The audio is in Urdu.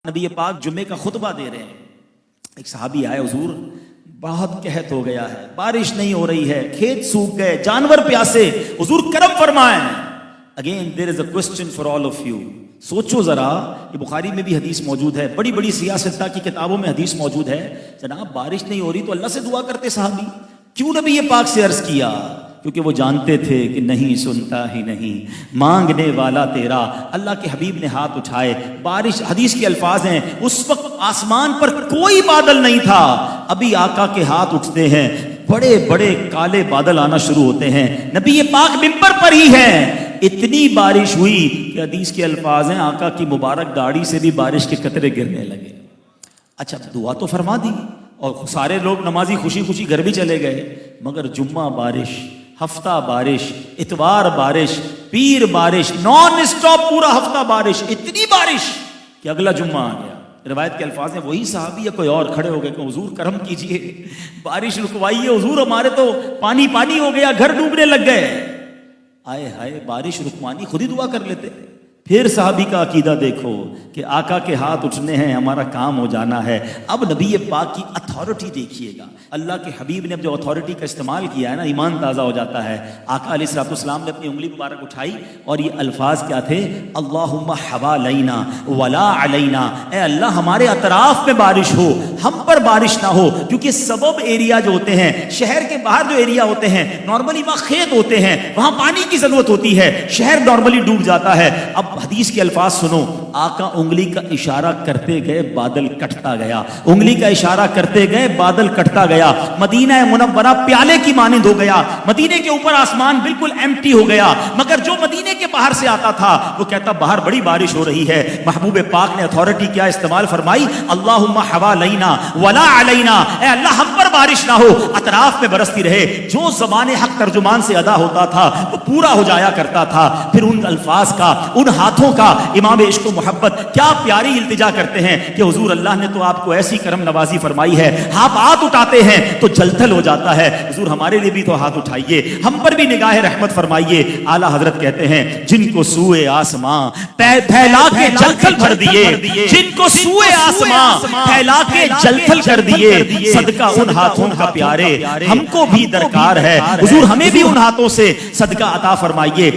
نبی پاک جمعے کا خطبہ دے رہے ہیں، ایک صحابی آئے، حضور بہت قحط ہو گیا ہے، بارش نہیں ہو رہی ہے، کھیت سوکھ گئے، جانور پیاسے، حضور کرم فرمائیں۔ Again there is a question for all of you, سوچو ذرا، یہ بخاری میں بھی حدیث موجود ہے، بڑی بڑی سیاستہ کی کتابوں میں حدیث موجود ہے، جناب بارش نہیں ہو رہی تو اللہ سے دعا کرتے صحابی، کیوں نبی پاک سے عرض کیا؟ کیونکہ وہ جانتے تھے کہ نہیں سنتا ہی نہیں، مانگنے والا تیرا۔ اللہ کے حبیب نے ہاتھ اٹھائے، بارش، حدیث کے الفاظ ہیں، اس وقت آسمان پر کوئی بادل نہیں تھا، ابھی آقا کے ہاتھ اٹھتے ہیں، بڑے بڑے کالے بادل آنا شروع ہوتے ہیں، نبی پاک ممبر پر ہی ہیں، اتنی بارش ہوئی کہ حدیث کے الفاظ ہیں آقا کی مبارک داڑھی سے بھی بارش کے قطرے گرنے لگے۔ اچھا دعا تو فرما دی اور سارے لوگ نمازی خوشی خوشی گھر بھی چلے گئے، مگر جمعہ بارش، ہفتہ بارش، اتوار بارش، پیر بارش، نان اسٹاپ پورا ہفتہ بارش، اتنی بارش کہ اگلا جمعہ آ گیا۔ روایت کے الفاظ ہیں وہی صحابی یا کوئی اور کھڑے ہو گئے کہ حضور کرم کیجئے، بارش رکوائیے، حضور ہمارے تو پانی پانی ہو گیا، گھر ڈوبنے لگ گئے۔ آئے ہائے، بارش رکوانی، خود ہی دعا کر لیتے۔ پھر صحابی کا عقیدہ دیکھو کہ آقا کے ہاتھ اٹھنے ہیں، ہمارا کام ہو جانا ہے۔ اب نبی پاک کی اتھارٹی دیکھیے گا، اللہ کے حبیب نے اب جو اتھارٹی کا استعمال کیا ہے نا، ایمان تازہ ہو جاتا ہے۔ آقا علیہ الصلوۃ والسلام نے اپنی انگلی مبارک اٹھائی اور یہ الفاظ کیا تھے؟ اللہم حوالینا ولا علینا، اے اللہ ہمارے اطراف میں بارش ہو، ہم پر بارش نہ ہو، کیونکہ سبب ایریا جو ہوتے ہیں، شہر کے باہر جو ایریا ہوتے ہیں، نارملی وہاں کھیت ہوتے ہیں، وہاں پانی کی ضرورت ہوتی ہے، شہر نارملی ڈوب جاتا ہے۔ اب حدیث کے الفاظ سنو، آقا انگلی کا اشارہ کرتے گئے، بادل کٹتا گیا، انگلی کا اشارہ کرتے گئے، بادل کٹتا گیا، مدینہ منورہ پیالے کی مانند ہو گیا، مدینے کے اوپر آسمان بالکل ایمٹی ہو گیا، مگر جو مدینے کے باہر سے آتا تھا وہ کہتا باہر بڑی بارش ہو رہی ہے۔ محبوب پاک نے اتھارٹی کیا استعمال فرمائی؟ اللہم حوالینا ولا علینا، اے اللہ ہم پر بارش نہ ہو، اطراف میں برستی رہے۔ جو زبان حق ترجمان سے ادا ہوتا تھا وہ پورا ہو جایا کرتا تھا۔ پھر ان الفاظ کا، ان ہاتھوں کا امام عشق و محبت کیا پیاری التجا کرتے ہیں کہ حضور اللہ نے تو آپ کو ایسی کرم نوازی فرمائی ہے، آپ ہاتھ اٹھاتے ہیں تو جلتھل ہو جاتا ہے، حضور ہمارے لیے بھی تو ہاتھ اٹھائیے، ہم پر بھی نگاہ رحمت فرمائیے۔ اعلیٰ حضرت کہتے ہیں جن کو سوئے آسماں پھیلا کے جلتھل کر دیے، جن کو سوئے آسماں پھیلا کے جلتھل کر دیے، صدقہ ان ہاتھوں کا پیارے ہم کو بھی درکار ہے، حضور ہمیں بھی ان ہاتھوں سے صدقہ عطا فرمائیے۔